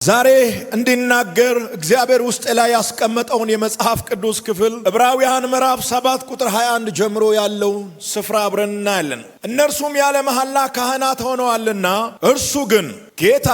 ዛሬ እንድናገር እግዚአብሔር ውስጥ ላይ ያስቀመጠውን የመጽሐፍ ቅዱስ ክፍል ዕብራውያን ምዕራፍ 7 ቁጥር 21 ጀምሮ ያለው ስፍራ አብረን እናያለን። እነርሱም ያለ መሐላ ካህናት ሆነዋልና እርሱ ግን ጌታ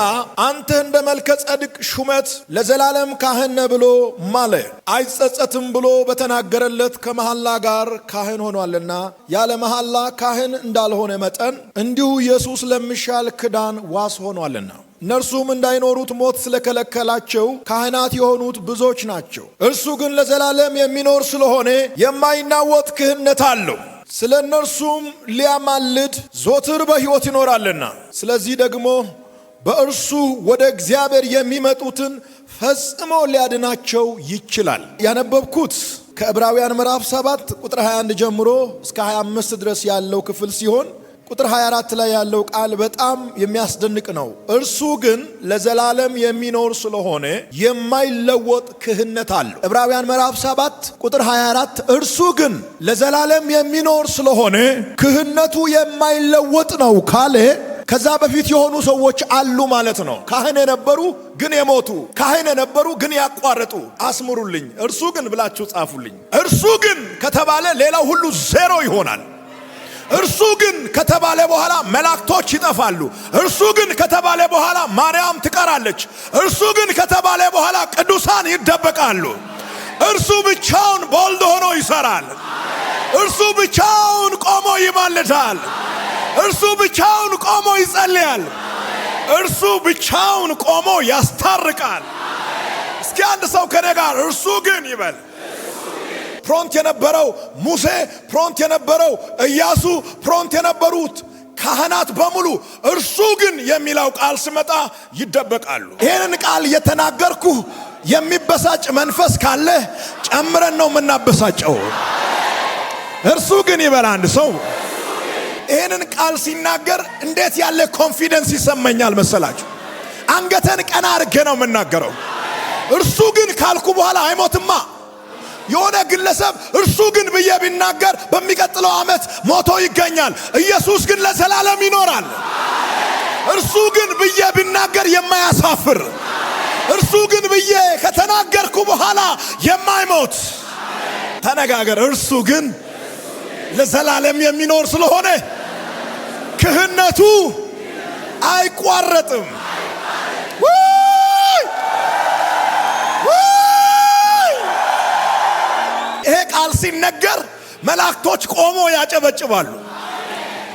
አንተ እንደ መልከ ጸድቅ ሹመት ለዘላለም ካህን ነህ ብሎ ማለ፣ አይጸጸትም ብሎ በተናገረለት ከመሐላ ጋር ካህን ሆኗልና ያለ መሐላ ካህን እንዳልሆነ መጠን እንዲሁ ኢየሱስ ለሚሻል ክዳን ዋስ ሆኗልና እነርሱም እንዳይኖሩት ሞት ስለከለከላቸው ካህናት የሆኑት ብዙዎች ናቸው። እርሱ ግን ለዘላለም የሚኖር ስለሆነ የማይናወጥ ክህነት አለው። ስለ እነርሱም ሊያማልድ ዘወትር በሕይወት ይኖራልና ስለዚህ ደግሞ በእርሱ ወደ እግዚአብሔር የሚመጡትን ፈጽሞ ሊያድናቸው ይችላል። ያነበብኩት ከዕብራውያን ምዕራፍ 7 ቁጥር 21 ጀምሮ እስከ 25 ድረስ ያለው ክፍል ሲሆን ቁጥር 24 ላይ ያለው ቃል በጣም የሚያስደንቅ ነው። እርሱ ግን ለዘላለም የሚኖር ስለሆነ የማይለወጥ ክህነት አለው። ዕብራውያን ምዕራፍ 7 ቁጥር 24 እርሱ ግን ለዘላለም የሚኖር ስለሆነ ክህነቱ የማይለወጥ ነው ካለ ከዛ በፊት የሆኑ ሰዎች አሉ ማለት ነው። ካህን የነበሩ ግን የሞቱ፣ ካህን የነበሩ ግን ያቋረጡ። አስምሩልኝ። እርሱ ግን ብላችሁ ጻፉልኝ። እርሱ ግን ከተባለ ሌላው ሁሉ ዜሮ ይሆናል። እርሱ ግን ከተባለ በኋላ መላእክቶች ይጠፋሉ። እርሱ ግን ከተባለ በኋላ ማርያም ትቀራለች። እርሱ ግን ከተባለ በኋላ ቅዱሳን ይደበቃሉ። እርሱ ብቻውን ቦልድ ሆኖ ይሰራል። እርሱ ብቻውን ቆሞ ይማልዳል። እርሱ ብቻውን ቆሞ ይጸልያል። እርሱ ብቻውን ቆሞ ያስታርቃል። እስኪ አንድ ሰው ከኔ ጋር እርሱ ግን ይበል። ፕሮንት የነበረው ሙሴ፣ ፕሮንት የነበረው ኢያሱ፣ ፕሮንት የነበሩት ካህናት በሙሉ እርሱ ግን የሚለው ቃል ሲመጣ ይደበቃሉ። ይሄንን ቃል እየተናገርኩ የሚበሳጭ መንፈስ ካለ ጨምረን ነው የምናበሳጨው። እርሱ ግን ይበል አንድ ሰው። ይሄንን ቃል ሲናገር እንዴት ያለ ኮንፊደንስ ይሰማኛል መሰላችሁ? አንገተን ቀና አድርጌ ነው የምናገረው። እርሱ ግን ካልኩ በኋላ አይሞትማ። የሆነ ግለሰብ እርሱ ግን ብዬ ቢናገር በሚቀጥለው ዓመት ሞቶ ይገኛል። ኢየሱስ ግን ለዘላለም ይኖራል። እርሱ ግን ብዬ ቢናገር የማያሳፍር፣ እርሱ ግን ብዬ ከተናገርኩ በኋላ የማይሞት ተነጋገር። እርሱ ግን ለዘላለም የሚኖር ስለሆነ ክህነቱ አይቋረጥም። ይሄ ቃል ሲነገር መላእክቶች ቆሞ ያጨበጭባሉ፣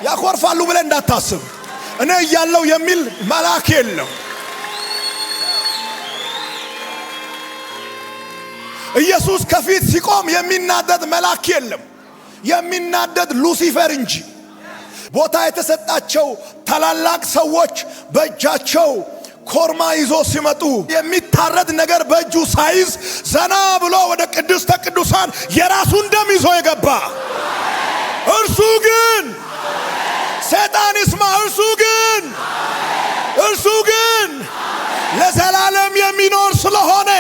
ያኮርፋሉ ብለን እንዳታስብ። እኔ እያለው የሚል መልአክ የለም። ኢየሱስ ከፊት ሲቆም የሚናደድ መልአክ የለም። የሚናደድ ሉሲፈር እንጂ። ቦታ የተሰጣቸው ታላላቅ ሰዎች በእጃቸው ኮርማ ይዞ ሲመጡ የሚታረድ ነገር በእጁ ሳይዝ ዘና ብሎ ወደ ቅድስተ ቅዱሳን የራሱን ደም ይዞ የገባ እርሱ ግን ሰይጣን ይስማ፣ እርሱ ግን ለዘላለም የሚኖር ስለሆነ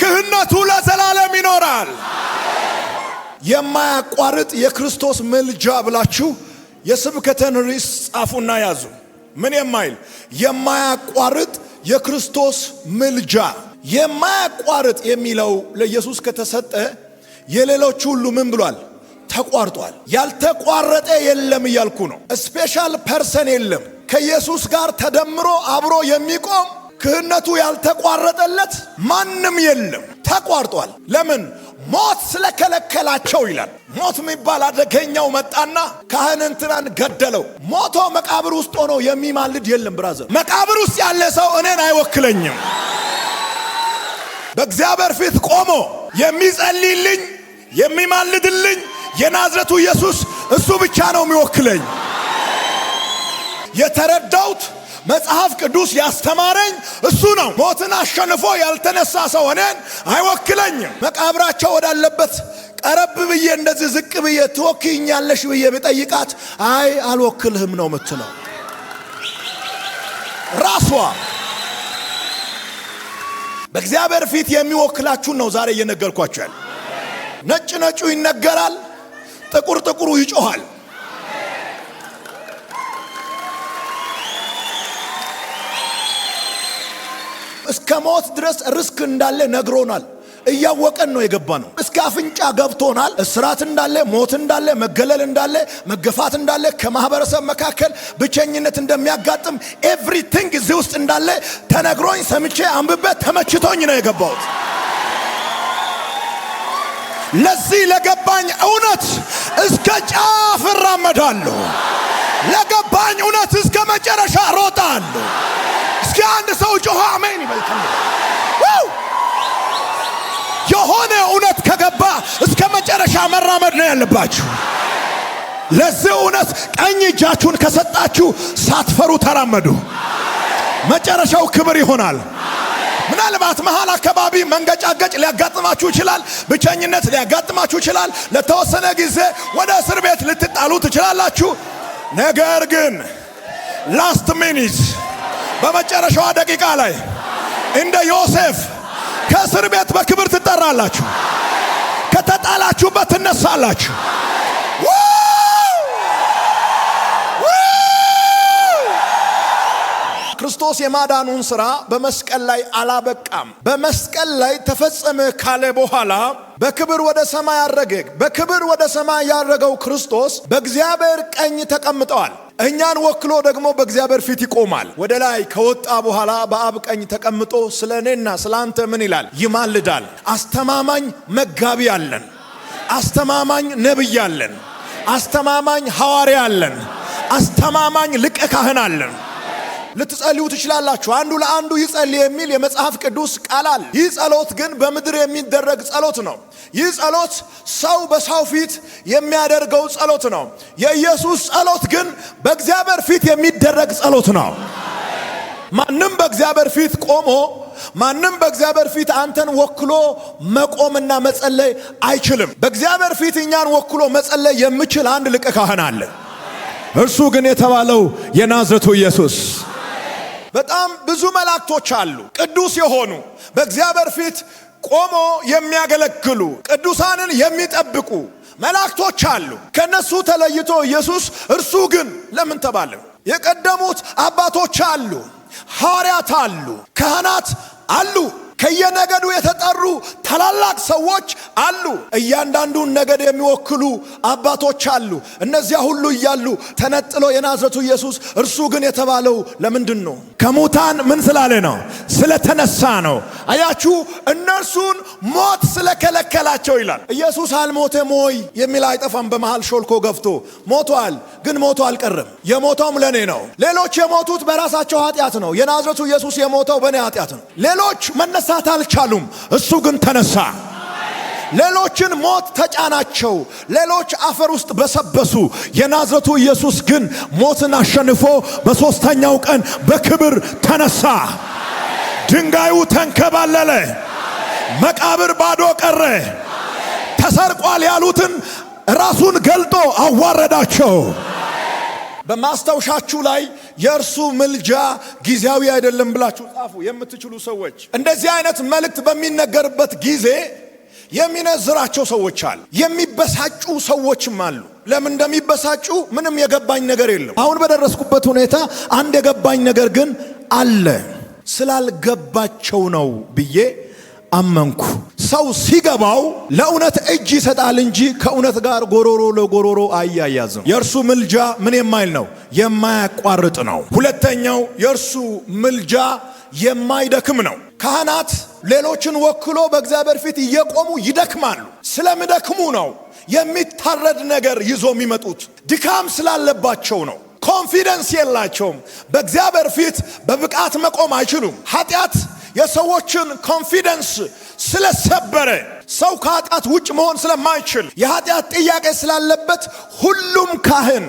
ክህነቱ ለዘላለም ይኖራል። የማያቋርጥ የክርስቶስ ምልጃ ብላችሁ የስብከተን ርዕስ ጻፉና ያዙ። ምን የማይል የማያቋርጥ የክርስቶስ ምልጃ። የማያቋርጥ የሚለው ለኢየሱስ ከተሰጠ የሌሎች ሁሉ ምን ብሏል? ተቋርጧል። ያልተቋረጠ የለም እያልኩ ነው። ስፔሻል ፐርሰን የለም ከኢየሱስ ጋር ተደምሮ አብሮ የሚቆም ክህነቱ ያልተቋረጠለት ማንም የለም። ተቋርጧል። ለምን? ሞት ስለከለከላቸው ይላል። ሞት የሚባል አደገኛው መጣና ካህን እንትናን ገደለው። ሞቶ መቃብር ውስጥ ሆኖ የሚማልድ የለም። ብራዘር፣ መቃብር ውስጥ ያለ ሰው እኔን አይወክለኝም። በእግዚአብሔር ፊት ቆሞ የሚጸልይልኝ የሚማልድልኝ የናዝረቱ ኢየሱስ እሱ ብቻ ነው የሚወክለኝ። የተረዳሁት መጽሐፍ ቅዱስ ያስተማረኝ እሱ ነው። ሞትን አሸንፎ ያልተነሳ ሰው እኔን አይወክለኝም። መቃብራቸው ወዳለበት ቀረብ ብዬ እንደዚህ ዝቅ ብዬ ትወክኛለሽ ብዬ ብጠይቃት አይ አልወክልህም ነው የምትለው ራሷ። በእግዚአብሔር ፊት የሚወክላችሁን ነው ዛሬ እየነገርኳችሁ ያለ። ነጭ ነጩ ይነገራል፣ ጥቁር ጥቁሩ ይጮሃል። እስከ ሞት ድረስ ሪስክ እንዳለ ነግሮናል። እያወቀን ነው የገባነው። እስከ አፍንጫ ገብቶናል። እስራት እንዳለ፣ ሞት እንዳለ፣ መገለል እንዳለ፣ መገፋት እንዳለ፣ ከማህበረሰብ መካከል ብቸኝነት እንደሚያጋጥም ኤቭሪቲንግ እዚህ ውስጥ እንዳለ ተነግሮኝ ሰምቼ አንብቤ ተመችቶኝ ነው የገባሁት። ለዚህ ለገባኝ እውነት እስከ ጫፍ እራመዳለሁ። ለገባኝ እውነት እስከ መጨረሻ ሮጣለሁ። እስኪ አንድ ሰው ጮኸ አሜን ይበልከኝ። የሆነ እውነት ከገባ እስከ መጨረሻ መራመድ ነው ያለባችሁ። ለዚህ እውነት ቀኝ እጃችሁን ከሰጣችሁ ሳትፈሩ ተራመዱ። መጨረሻው ክብር ይሆናል። ምናልባት መሃል አካባቢ መንገጫገጭ ሊያጋጥማችሁ ይችላል። ብቸኝነት ሊያጋጥማችሁ ይችላል። ለተወሰነ ጊዜ ወደ እስር ቤት ልትጣሉ ትችላላችሁ። ነገር ግን ላስት ሚኒት በመጨረሻዋ ደቂቃ ላይ እንደ ዮሴፍ ከእስር ቤት በክብር ትጠራላችሁ። ከተጣላችሁበት ትነሳላችሁ። ክርስቶስ የማዳኑን ሥራ በመስቀል ላይ አላበቃም። በመስቀል ላይ ተፈጸመ ካለ በኋላ በክብር ወደ ሰማይ አረገ። በክብር ወደ ሰማይ ያረገው ክርስቶስ በእግዚአብሔር ቀኝ ተቀምጠዋል። እኛን ወክሎ ደግሞ በእግዚአብሔር ፊት ይቆማል። ወደ ላይ ከወጣ በኋላ በአብ ቀኝ ተቀምጦ ስለ እኔና ስለ አንተ ምን ይላል? ይማልዳል። አስተማማኝ መጋቢ አለን። አስተማማኝ ነብይ አለን። አስተማማኝ ሐዋርያ አለን። አስተማማኝ ሊቀ ካህን አለን። ልትጸልዩ ትችላላችሁ። አንዱ ለአንዱ ይጸልይ የሚል የመጽሐፍ ቅዱስ ቃል አለ። ይህ ጸሎት ግን በምድር የሚደረግ ጸሎት ነው። ይህ ጸሎት ሰው በሰው ፊት የሚያደርገው ጸሎት ነው። የኢየሱስ ጸሎት ግን በእግዚአብሔር ፊት የሚደረግ ጸሎት ነው። ማንም በእግዚአብሔር ፊት ቆሞ ማንም በእግዚአብሔር ፊት አንተን ወክሎ መቆምና መጸለይ አይችልም። በእግዚአብሔር ፊት እኛን ወክሎ መጸለይ የሚችል አንድ ሊቀ ካህን አለ። እርሱ ግን የተባለው የናዝሬቱ ኢየሱስ። በጣም ብዙ መላእክቶች አሉ፣ ቅዱስ የሆኑ በእግዚአብሔር ፊት ቆሞ የሚያገለግሉ ቅዱሳንን የሚጠብቁ መላእክቶች አሉ። ከነሱ ተለይቶ ኢየሱስ እርሱ ግን ለምን ተባለ? የቀደሙት አባቶች አሉ፣ ሐዋርያት አሉ፣ ካህናት አሉ፣ ከየነገዱ የተጠሩ ታላላቅ ሰዎች አሉ፣ እያንዳንዱን ነገድ የሚወክሉ አባቶች አሉ። እነዚያ ሁሉ እያሉ ተነጥሎ የናዝሬቱ ኢየሱስ እርሱ ግን የተባለው ለምንድን ነው? ከሙታን ምን ስላለ ነው? ስለተነሳ ነው። አያችሁ፣ እነርሱን ሞት ስለከለከላቸው ይላል። ኢየሱስ አልሞተም ወይ የሚል አይጠፋም። በመሃል ሾልኮ ገፍቶ ሞቷል። ግን ሞቶ አልቀረም። የሞተውም ለኔ ነው። ሌሎች የሞቱት በራሳቸው ኃጢአት ነው። የናዝሬቱ ኢየሱስ የሞተው በኔ ኃጢአት ነው። ሌሎች መነሳት አልቻሉም፣ እሱ ግን ተነሳ። ሌሎችን ሞት ተጫናቸው፣ ሌሎች አፈር ውስጥ በሰበሱ። የናዝሬቱ ኢየሱስ ግን ሞትን አሸንፎ በሦስተኛው ቀን በክብር ተነሳ። ድንጋዩ ተንከባለለ፣ መቃብር ባዶ ቀረ። ተሰርቋል ያሉትን ራሱን ገልጦ አዋረዳቸው። በማስታወሻችሁ ላይ የእርሱ ምልጃ ጊዜያዊ አይደለም ብላችሁ ጻፉ የምትችሉ ሰዎች። እንደዚህ አይነት መልእክት በሚነገርበት ጊዜ የሚነዝራቸው ሰዎች አሉ፣ የሚበሳጩ ሰዎችም አሉ። ለምን እንደሚበሳጩ ምንም የገባኝ ነገር የለም። አሁን በደረስኩበት ሁኔታ አንድ የገባኝ ነገር ግን አለ። ስላልገባቸው ነው ብዬ አመንኩ። ሰው ሲገባው ለእውነት እጅ ይሰጣል እንጂ ከእውነት ጋር ጎሮሮ ለጎሮሮ አያያዝም። የእርሱ ምልጃ ምን የማይል ነው? የማያቋርጥ ነው። ሁለተኛው የእርሱ ምልጃ የማይደክም ነው። ካህናት ሌሎችን ወክሎ በእግዚአብሔር ፊት እየቆሙ ይደክማሉ። ስለሚደክሙ ነው የሚታረድ ነገር ይዞ የሚመጡት። ድካም ስላለባቸው ነው። ኮንፊደንስ የላቸውም። በእግዚአብሔር ፊት በብቃት መቆም አይችሉም። ኃጢአት የሰዎችን ኮንፊደንስ ስለሰበረ ሰው ከኃጢአት ውጭ መሆን ስለማይችል የኃጢአት ጥያቄ ስላለበት ሁሉም ካህን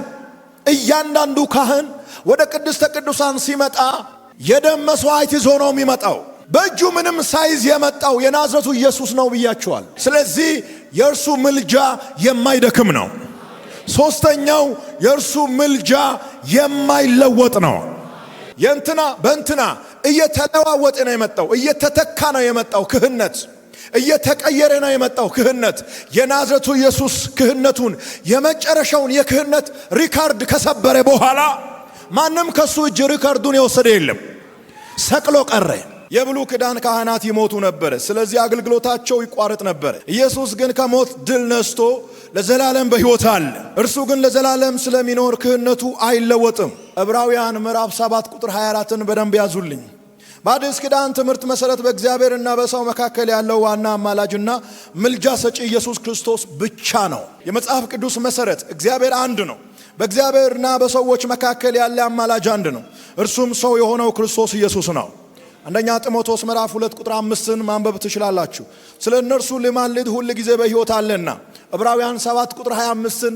እያንዳንዱ ካህን ወደ ቅድስተ ቅዱሳን ሲመጣ የደም መስዋዕት ይዞ ነው የሚመጣው። በእጁ ምንም ሳይዝ የመጣው የናዝሬቱ ኢየሱስ ነው ብያቸዋል። ስለዚህ የእርሱ ምልጃ የማይደክም ነው። ሶስተኛው የእርሱ ምልጃ የማይለወጥ ነው። የእንትና በእንትና እየተለዋወጠ ነው የመጣው፣ እየተተካ ነው የመጣው ክህነት፣ እየተቀየረ ነው የመጣው ክህነት። የናዝሬቱ ኢየሱስ ክህነቱን የመጨረሻውን የክህነት ሪካርድ ከሰበረ በኋላ ማንም ከሱ እጅ ሪካርዱን የወሰደ የለም። ሰቅሎ ቀረ። የብሉይ ኪዳን ካህናት ይሞቱ ነበር፣ ስለዚህ አገልግሎታቸው ይቋረጥ ነበር። ኢየሱስ ግን ከሞት ድል ነስቶ ለዘላለም በሕይወት አለ። እርሱ ግን ለዘላለም ስለሚኖር ክህነቱ አይለወጥም። ዕብራውያን ምዕራፍ 7 ቁጥር 24ን በደንብ ያዙልኝ። በአዲስ ኪዳን ትምህርት መሰረት በእግዚአብሔርና በሰው መካከል ያለው ዋና አማላጅና ምልጃ ሰጪ ኢየሱስ ክርስቶስ ብቻ ነው። የመጽሐፍ ቅዱስ መሰረት እግዚአብሔር አንድ ነው። በእግዚአብሔርና በሰዎች መካከል ያለ አማላጅ አንድ ነው። እርሱም ሰው የሆነው ክርስቶስ ኢየሱስ ነው። አንደኛ ጢሞቴዎስ ምዕራፍ 2 ቁጥር 5ን ማንበብ ትችላላችሁ። ስለ እነርሱ ሊማልድ ሁል ጊዜ በሕይወት አለና። ዕብራውያን 7 ቁጥር 25ን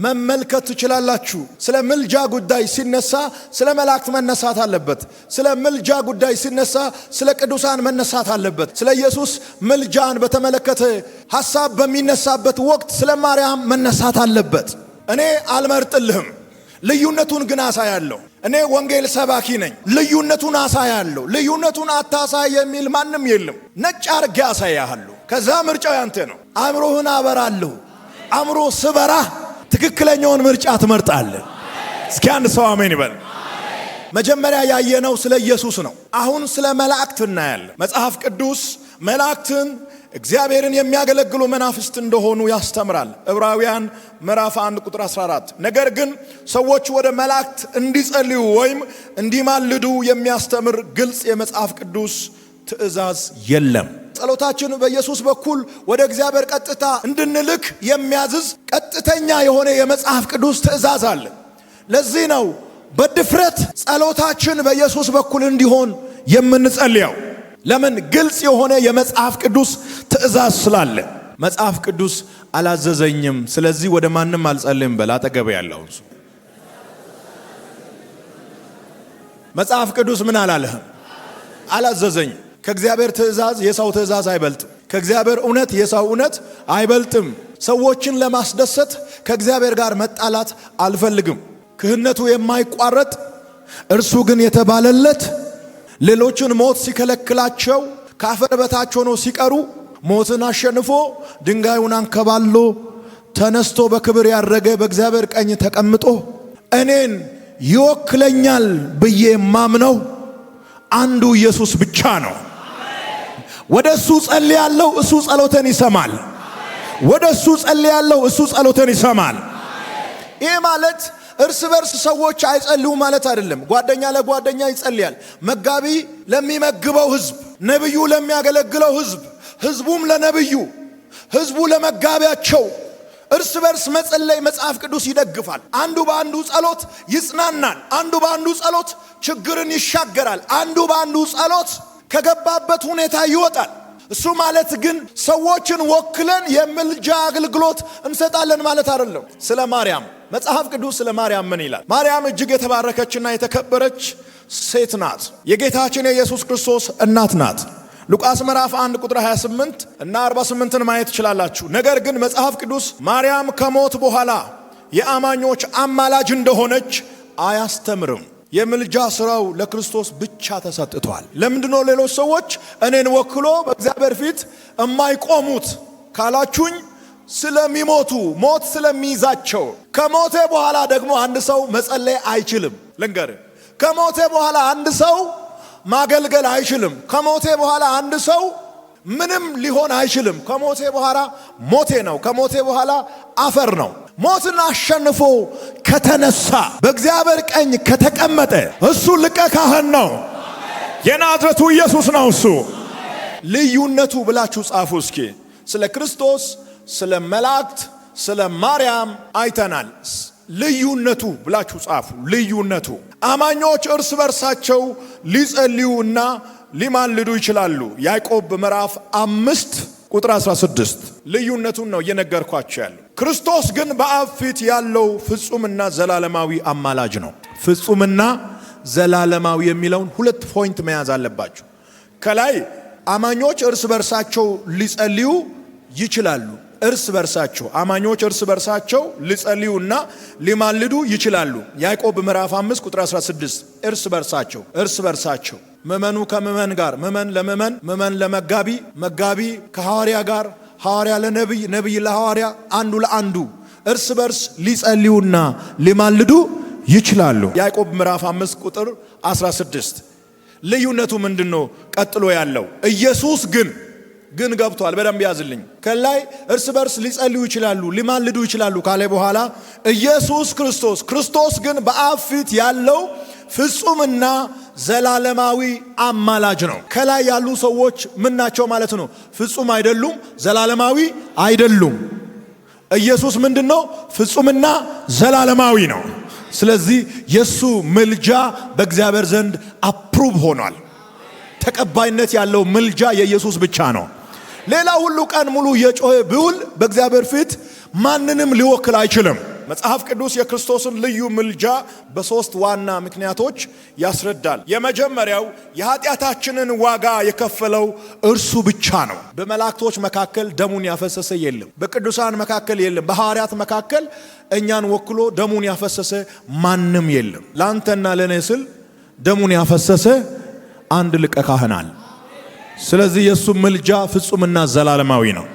መመልከት ትችላላችሁ። ስለ ምልጃ ጉዳይ ሲነሳ ስለ መላእክት መነሳት አለበት። ስለ ምልጃ ጉዳይ ሲነሳ ስለ ቅዱሳን መነሳት አለበት። ስለ ኢየሱስ ምልጃን በተመለከተ ሐሳብ በሚነሳበት ወቅት ስለ ማርያም መነሳት አለበት። እኔ አልመርጥልህም፣ ልዩነቱን ግን አሳያለሁ። እኔ ወንጌል ሰባኪ ነኝ፣ ልዩነቱን አሳያለሁ። ልዩነቱን አታሳይ የሚል ማንም የለም። ነጭ አርጌ አሳያለሁ። ከዛ ምርጫው ያንተ ነው። አእምሮህን አበራለሁ። አእምሮ ስበራ ትክክለኛውን ምርጫ ትመርጣለህ። እስኪ አንድ ሰው አሜን ይበል። መጀመሪያ ያየነው ስለ ኢየሱስ ነው። አሁን ስለ መላእክት እናያለን። መጽሐፍ ቅዱስ መላእክትን እግዚአብሔርን የሚያገለግሉ መናፍስት እንደሆኑ ያስተምራል። ዕብራውያን ምዕራፍ 1 ቁጥር 14 ነገር ግን ሰዎች ወደ መላእክት እንዲጸልዩ ወይም እንዲማልዱ የሚያስተምር ግልጽ የመጽሐፍ ቅዱስ ትእዛዝ የለም። ጸሎታችን በኢየሱስ በኩል ወደ እግዚአብሔር ቀጥታ እንድንልክ የሚያዝዝ ቀጥተኛ የሆነ የመጽሐፍ ቅዱስ ትእዛዝ አለ። ለዚህ ነው በድፍረት ጸሎታችን በኢየሱስ በኩል እንዲሆን የምንጸልየው። ለምን? ግልጽ የሆነ የመጽሐፍ ቅዱስ ትእዛዝ ስላለ። መጽሐፍ ቅዱስ አላዘዘኝም፣ ስለዚህ ወደ ማንም አልጸልይም በል አጠገብ ያለው ሰው። መጽሐፍ ቅዱስ ምን አላለህም? አላዘዘኝም። ከእግዚአብሔር ትእዛዝ የሰው ትእዛዝ አይበልጥም። ከእግዚአብሔር እውነት የሰው እውነት አይበልጥም። ሰዎችን ለማስደሰት ከእግዚአብሔር ጋር መጣላት አልፈልግም። ክህነቱ የማይቋረጥ እርሱ ግን የተባለለት ሌሎችን ሞት ሲከለክላቸው ከአፈር በታች ሆነው ሲቀሩ ሞትን አሸንፎ ድንጋዩን አንከባሎ ተነስቶ በክብር ያረገ በእግዚአብሔር ቀኝ ተቀምጦ እኔን ይወክለኛል ብዬ ማምነው አንዱ ኢየሱስ ብቻ ነው። ወደ እሱ ጸልያለሁ፣ እሱ ጸሎቴን ይሰማል። ወደ እሱ ጸልያለሁ፣ እሱ ጸሎቴን ይሰማል። ይህ ማለት እርስ በርስ ሰዎች አይጸልዩ ማለት አይደለም። ጓደኛ ለጓደኛ ይጸልያል። መጋቢ ለሚመግበው ህዝብ፣ ነብዩ ለሚያገለግለው ህዝብ፣ ህዝቡም ለነብዩ፣ ህዝቡ ለመጋቢያቸው እርስ በርስ መጸለይ መጽሐፍ ቅዱስ ይደግፋል። አንዱ በአንዱ ጸሎት ይጽናናል። አንዱ በአንዱ ጸሎት ችግርን ይሻገራል። አንዱ በአንዱ ጸሎት ከገባበት ሁኔታ ይወጣል። እሱ ማለት ግን ሰዎችን ወክለን የምልጃ አገልግሎት እንሰጣለን ማለት አይደለም። ስለ ማርያም መጽሐፍ ቅዱስ ስለ ማርያም ምን ይላል? ማርያም እጅግ የተባረከችና የተከበረች ሴት ናት። የጌታችን የኢየሱስ ክርስቶስ እናት ናት። ሉቃስ ምዕራፍ 1 ቁጥር 28 እና 48ን ማየት ትችላላችሁ። ነገር ግን መጽሐፍ ቅዱስ ማርያም ከሞት በኋላ የአማኞች አማላጅ እንደሆነች አያስተምርም። የምልጃ ስራው ለክርስቶስ ብቻ ተሰጥቷል። ለምንድነው ሌሎች ሰዎች እኔን ወክሎ በእግዚአብሔር ፊት የማይቆሙት ካላችሁኝ፣ ስለሚሞቱ ሞት ስለሚይዛቸው። ከሞቴ በኋላ ደግሞ አንድ ሰው መጸለይ አይችልም። ልንገር፣ ከሞቴ በኋላ አንድ ሰው ማገልገል አይችልም። ከሞቴ በኋላ አንድ ሰው ምንም ሊሆን አይችልም። ከሞቴ በኋላ ሞቴ ነው። ከሞቴ በኋላ አፈር ነው። ሞትን አሸንፎ ከተነሳ በእግዚአብሔር ቀኝ ከተቀመጠ እሱ ሊቀ ካህን ነው። የናዝሬቱ ኢየሱስ ነው እሱ። ልዩነቱ ብላችሁ ጻፉ እስኪ። ስለ ክርስቶስ፣ ስለ መላእክት፣ ስለ ማርያም አይተናል። ልዩነቱ ብላችሁ ጻፉ። ልዩነቱ አማኞች እርስ በርሳቸው ሊጸልዩና ሊማልዱ ይችላሉ። ያዕቆብ ምዕራፍ 5 ቁጥር 16 ልዩነቱን ነው እየነገርኳችሁ ያለው። ክርስቶስ ግን በአብ ፊት ያለው ፍጹምና ዘላለማዊ አማላጅ ነው። ፍጹምና ዘላለማዊ የሚለውን ሁለት ፖይንት መያዝ አለባችሁ። ከላይ አማኞች እርስ በርሳቸው ሊጸልዩ ይችላሉ። እርስ በርሳቸው አማኞች እርስ በርሳቸው ሊጸልዩና ሊማልዱ ይችላሉ። ያዕቆብ ምዕራፍ 5 ቁጥር 16 እርስ በርሳቸው ምእመኑ ከምእመን ጋር፣ ምእመን ለምእመን፣ ምእመን ለመጋቢ፣ መጋቢ ከሐዋርያ ጋር፣ ሐዋርያ ለነቢይ፣ ነቢይ ለሐዋርያ፣ አንዱ ለአንዱ እርስ በርስ ሊጸልዩና ሊማልዱ ይችላሉ። ያዕቆብ ምዕራፍ 5 ቁጥር 16 ልዩነቱ ምንድነው? ቀጥሎ ያለው ኢየሱስ ግን ገብቷል። በደንብ ያዝልኝ። ከላይ እርስ በርስ ሊጸልዩ ይችላሉ፣ ሊማልዱ ይችላሉ ካለ በኋላ ኢየሱስ ክርስቶስ ግን በአብ ፊት ያለው ፍጹምና ዘላለማዊ አማላጅ ነው። ከላይ ያሉ ሰዎች ምን ናቸው ማለት ነው? ፍጹም አይደሉም፣ ዘላለማዊ አይደሉም። ኢየሱስ ምንድነው? ፍጹምና ዘላለማዊ ነው። ስለዚህ የሱ ምልጃ በእግዚአብሔር ዘንድ አፕሩቭ ሆኗል። ተቀባይነት ያለው ምልጃ የኢየሱስ ብቻ ነው። ሌላ ሁሉ ቀን ሙሉ የጮኸ ቢውል በእግዚአብሔር ፊት ማንንም ሊወክል አይችልም። መጽሐፍ ቅዱስ የክርስቶስን ልዩ ምልጃ በሶስት ዋና ምክንያቶች ያስረዳል። የመጀመሪያው የኃጢአታችንን ዋጋ የከፈለው እርሱ ብቻ ነው። በመላእክቶች መካከል ደሙን ያፈሰሰ የለም። በቅዱሳን መካከል የለም። በሐዋርያት መካከል እኛን ወክሎ ደሙን ያፈሰሰ ማንም የለም። ላንተና ለኔ ስል ደሙን ያፈሰሰ አንድ ሊቀ ካህን አለ። ስለዚህ የሱ ምልጃ ፍጹምና ዘላለማዊ ነው።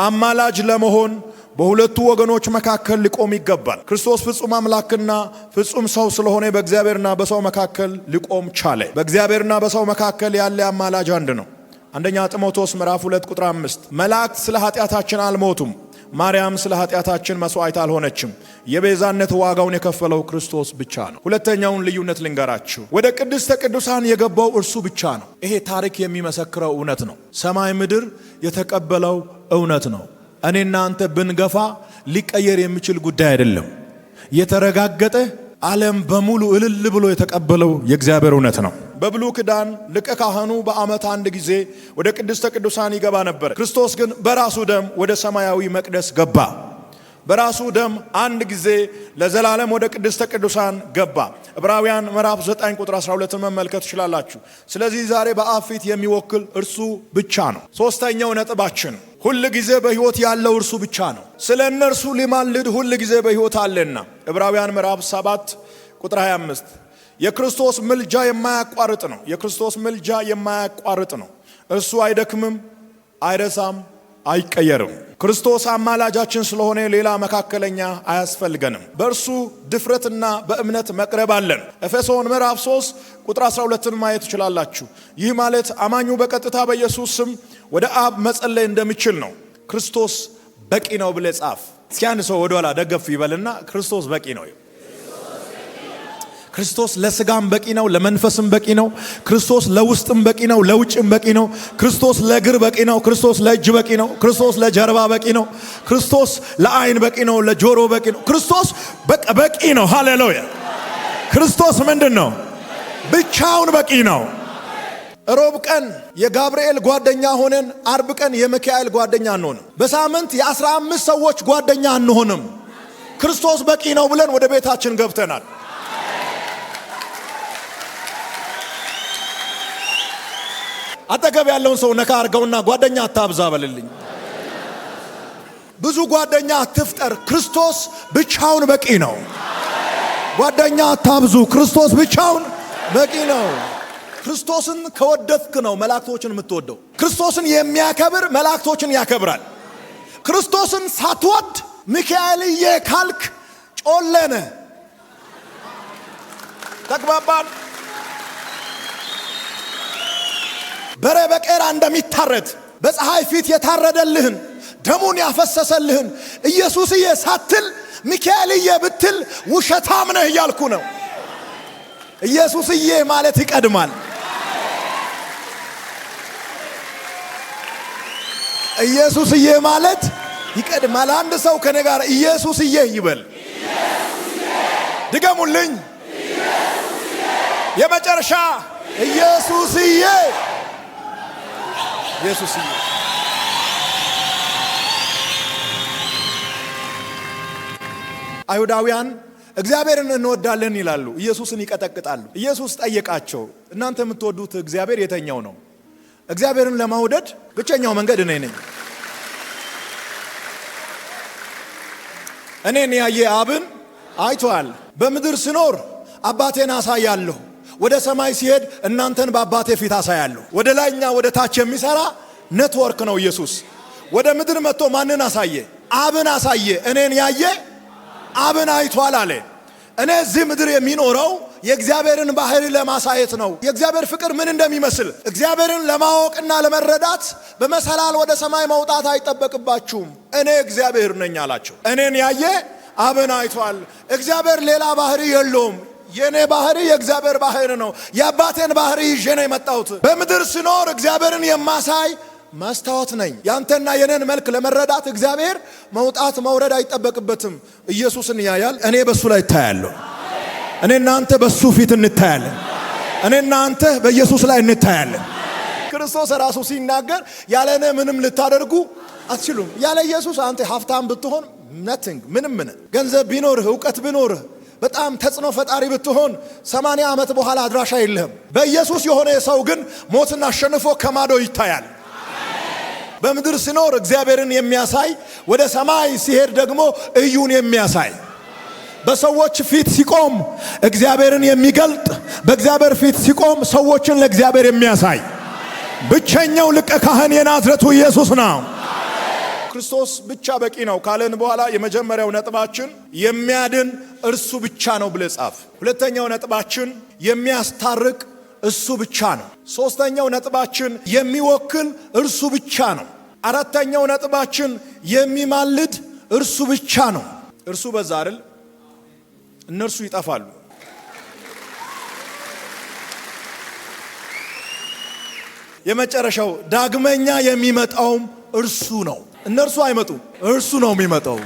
አማላጅ ለመሆን በሁለቱ ወገኖች መካከል ሊቆም ይገባል። ክርስቶስ ፍጹም አምላክና ፍጹም ሰው ስለሆነ በእግዚአብሔርና በሰው መካከል ሊቆም ቻለ። በእግዚአብሔርና በሰው መካከል ያለ አማላጅ አንድ ነው። አንደኛ ጢሞቴዎስ ምዕራፍ 2 ቁጥር 5 መላእክት ስለ ኃጢአታችን አልሞቱም፣ ማርያም ስለ ኃጢአታችን መስዋዕት አልሆነችም። የቤዛነት ዋጋውን የከፈለው ክርስቶስ ብቻ ነው። ሁለተኛውን ልዩነት ልንገራችሁ። ወደ ቅድስተ ቅዱሳን የገባው እርሱ ብቻ ነው። ይሄ ታሪክ የሚመሰክረው እውነት ነው። ሰማይ ምድር የተቀበለው እውነት ነው። እኔና አንተ ብንገፋ ሊቀየር የሚችል ጉዳይ አይደለም። የተረጋገጠ ዓለም በሙሉ እልል ብሎ የተቀበለው የእግዚአብሔር እውነት ነው። በብሉይ ኪዳን ሊቀ ካህኑ በዓመት አንድ ጊዜ ወደ ቅድስተ ቅዱሳን ይገባ ነበር። ክርስቶስ ግን በራሱ ደም ወደ ሰማያዊ መቅደስ ገባ። በራሱ ደም አንድ ጊዜ ለዘላለም ወደ ቅድስተ ቅዱሳን ገባ። ዕብራውያን ምዕራፍ 9 ቁጥር 12 መመልከት ትችላላችሁ። ስለዚህ ዛሬ በአብ ፊት የሚወክል እርሱ ብቻ ነው። ሶስተኛው ነጥባችን ሁል ጊዜ በሕይወት ያለው እርሱ ብቻ ነው። ስለ እነርሱ ሊማልድ ሁል ጊዜ በሕይወት አለና። ዕብራውያን ምዕራፍ 7 ቁጥር 25 የክርስቶስ ምልጃ የማያቋርጥ ነው። የክርስቶስ ምልጃ የማያቋርጥ ነው። እርሱ አይደክምም፣ አይረሳም፣ አይቀየርም። ክርስቶስ አማላጃችን ስለሆነ ሌላ መካከለኛ አያስፈልገንም። በእርሱ ድፍረትና በእምነት መቅረብ አለን። ኤፌሶን ምዕራፍ 3 ቁጥር 12ን ማየት ትችላላችሁ። ይህ ማለት አማኙ በቀጥታ በኢየሱስ ስም ወደ አብ መጸለይ እንደሚችል ነው። ክርስቶስ በቂ ነው ብለህ ጻፍ። እስኪ አንድ ሰው ወደኋላ ደገፍ ይበልና ክርስቶስ በቂ ነው። ክርስቶስ ለስጋም በቂ ነው፣ ለመንፈስም በቂ ነው። ክርስቶስ ለውስጥም በቂ ነው፣ ለውጭም በቂ ነው። ክርስቶስ ለእግር በቂ ነው። ክርስቶስ ለእጅ በቂ ነው። ክርስቶስ ለጀርባ በቂ ነው። ክርስቶስ ለዓይን በቂ ነው፣ ለጆሮ በቂ ነው። ክርስቶስ በቂ ነው። ሃሌሉያ! ክርስቶስ ምንድን ነው? ብቻውን በቂ ነው። ሮብ ቀን የጋብርኤል ጓደኛ ሆነን አርብ ቀን የሚካኤል ጓደኛ አንሆንም። በሳምንት የ15 ሰዎች ጓደኛ አንሆንም። ክርስቶስ በቂ ነው ብለን ወደ ቤታችን ገብተናል። አጠገብ ያለውን ሰው ነካ አርገውና ጓደኛ አታብዛ በልልኝ። ብዙ ጓደኛ አትፍጠር። ክርስቶስ ብቻውን በቂ ነው። ጓደኛ አታብዙ። ክርስቶስ ብቻውን በቂ ነው። ክርስቶስን ከወደድክ ነው መላእክቶችን የምትወደው። ክርስቶስን የሚያከብር መላእክቶችን ያከብራል። ክርስቶስን ሳትወድ ሚካኤልዬ ካልክ ጮለነ። ተግባባን? በሬ በቄራ እንደሚታረድ በፀሐይ ፊት የታረደልህን ደሙን ያፈሰሰልህን ኢየሱስዬ ሳትል ሚካኤልዬ ብትል ውሸታም ነህ እያልኩ ነው። ኢየሱስዬ ማለት ይቀድማል። ኢየሱስዬ ማለት ይቀድማል። አንድ ሰው ከኔ ጋር ኢየሱስዬ ይበል። ድገሙልኝ። የመጨረሻ ኢየሱስዬ ኢየሱስዬ። አይሁዳውያን እግዚአብሔርን እንወዳለን ይላሉ፣ ኢየሱስን ይቀጠቅጣሉ። ኢየሱስ ጠየቃቸው፣ እናንተ የምትወዱት እግዚአብሔር የተኛው ነው? እግዚአብሔርን ለመውደድ ብቸኛው መንገድ እኔ ነኝ። እኔን ያየ አብን አይቷል። በምድር ስኖር አባቴን አሳያለሁ፣ ወደ ሰማይ ሲሄድ እናንተን በአባቴ ፊት አሳያለሁ። ወደ ላይኛ ወደ ታች የሚሰራ ኔትወርክ ነው ኢየሱስ። ወደ ምድር መጥቶ ማንን አሳየ? አብን አሳየ። እኔን ያየ አብን አይቷል አለ። እኔ እዚህ ምድር የሚኖረው የእግዚአብሔርን ባህሪ ለማሳየት ነው። የእግዚአብሔር ፍቅር ምን እንደሚመስል እግዚአብሔርን ለማወቅና ለመረዳት በመሰላል ወደ ሰማይ መውጣት አይጠበቅባችሁም። እኔ እግዚአብሔር ነኝ አላቸው። እኔን ያየ አብን አይቷል። እግዚአብሔር ሌላ ባህሪ የለውም። የኔ ባህሪ የእግዚአብሔር ባህሪ ነው። የአባቴን ባህሪ ይዤ ነው የመጣሁት። በምድር ስኖር እግዚአብሔርን የማሳይ ማስታወት ነኝ። ያንተና የኔን መልክ ለመረዳት እግዚአብሔር መውጣት መውረድ አይጠበቅበትም። ኢየሱስን ያያል፣ እኔ በሱ ላይ እታያለሁ። እኔና አንተ በሱ ፊት እንታያለን። እኔና አንተ በኢየሱስ ላይ እንታያለን። ክርስቶስ ራሱ ሲናገር ያለ እኔ ምንም ልታደርጉ አትችሉም። ያለ ኢየሱስ አንተ ሀብታም ብትሆን nothing ምንም ገንዘብ ቢኖርህ ዕውቀት ቢኖርህ በጣም ተጽዕኖ ፈጣሪ ብትሆን 80 ዓመት በኋላ አድራሻ የለህም። በኢየሱስ የሆነ ሰው ግን ሞትን አሸንፎ ከማዶ ይታያል። በምድር ሲኖር እግዚአብሔርን የሚያሳይ ወደ ሰማይ ሲሄድ ደግሞ እዩን የሚያሳይ በሰዎች ፊት ሲቆም እግዚአብሔርን የሚገልጥ በእግዚአብሔር ፊት ሲቆም ሰዎችን ለእግዚአብሔር የሚያሳይ ብቸኛው ሊቀ ካህን የናዝሬቱ ኢየሱስ ነው። ክርስቶስ ብቻ በቂ ነው ካለን በኋላ የመጀመሪያው ነጥባችን የሚያድን እርሱ ብቻ ነው ብለህ ጻፍ። ሁለተኛው ነጥባችን የሚያስታርቅ እሱ ብቻ ነው። ሶስተኛው ነጥባችን የሚወክል እርሱ ብቻ ነው። አራተኛው ነጥባችን የሚማልድ እርሱ ብቻ ነው። እርሱ በዛ አይደል? እነርሱ ይጠፋሉ። የመጨረሻው ዳግመኛ የሚመጣውም እርሱ ነው። እነርሱ አይመጡም፣ እርሱ ነው የሚመጣው።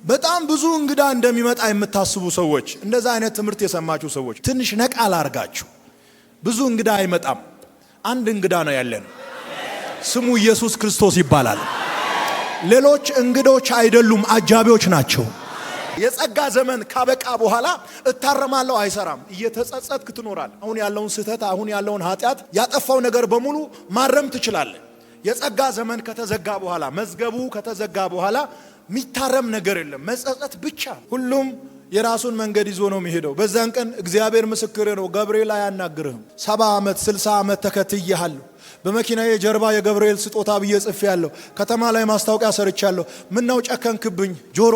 በጣም ብዙ እንግዳ እንደሚመጣ የምታስቡ ሰዎች፣ እንደዛ አይነት ትምህርት የሰማችሁ ሰዎች ትንሽ ነቃ ላርጋችሁ። ብዙ እንግዳ አይመጣም። አንድ እንግዳ ነው ያለን፣ ስሙ ኢየሱስ ክርስቶስ ይባላል። ሌሎች እንግዶች አይደሉም፣ አጃቢዎች ናቸው። የጸጋ ዘመን ካበቃ በኋላ እታረማለሁ አይሰራም። እየተጸጸትክ ትኖራለህ። አሁን ያለውን ስህተት፣ አሁን ያለውን ኃጢአት፣ ያጠፋው ነገር በሙሉ ማረም ትችላለህ። የጸጋ ዘመን ከተዘጋ በኋላ፣ መዝገቡ ከተዘጋ በኋላ የሚታረም ነገር የለም፣ መጸጸት ብቻ። ሁሉም የራሱን መንገድ ይዞ ነው የሚሄደው። በዛን ቀን እግዚአብሔር ምስክር ነው፣ ገብርኤል አያናግርህም። 70 ዓመት 60 ዓመት ተከትዬሃለሁ። በመኪናዬ ጀርባ የገብርኤል ስጦታ ብዬ ጽፌያለሁ። ከተማ ላይ ማስታወቂያ ሰርቻለሁ። ምነው ጨከንክብኝ? ጆሮ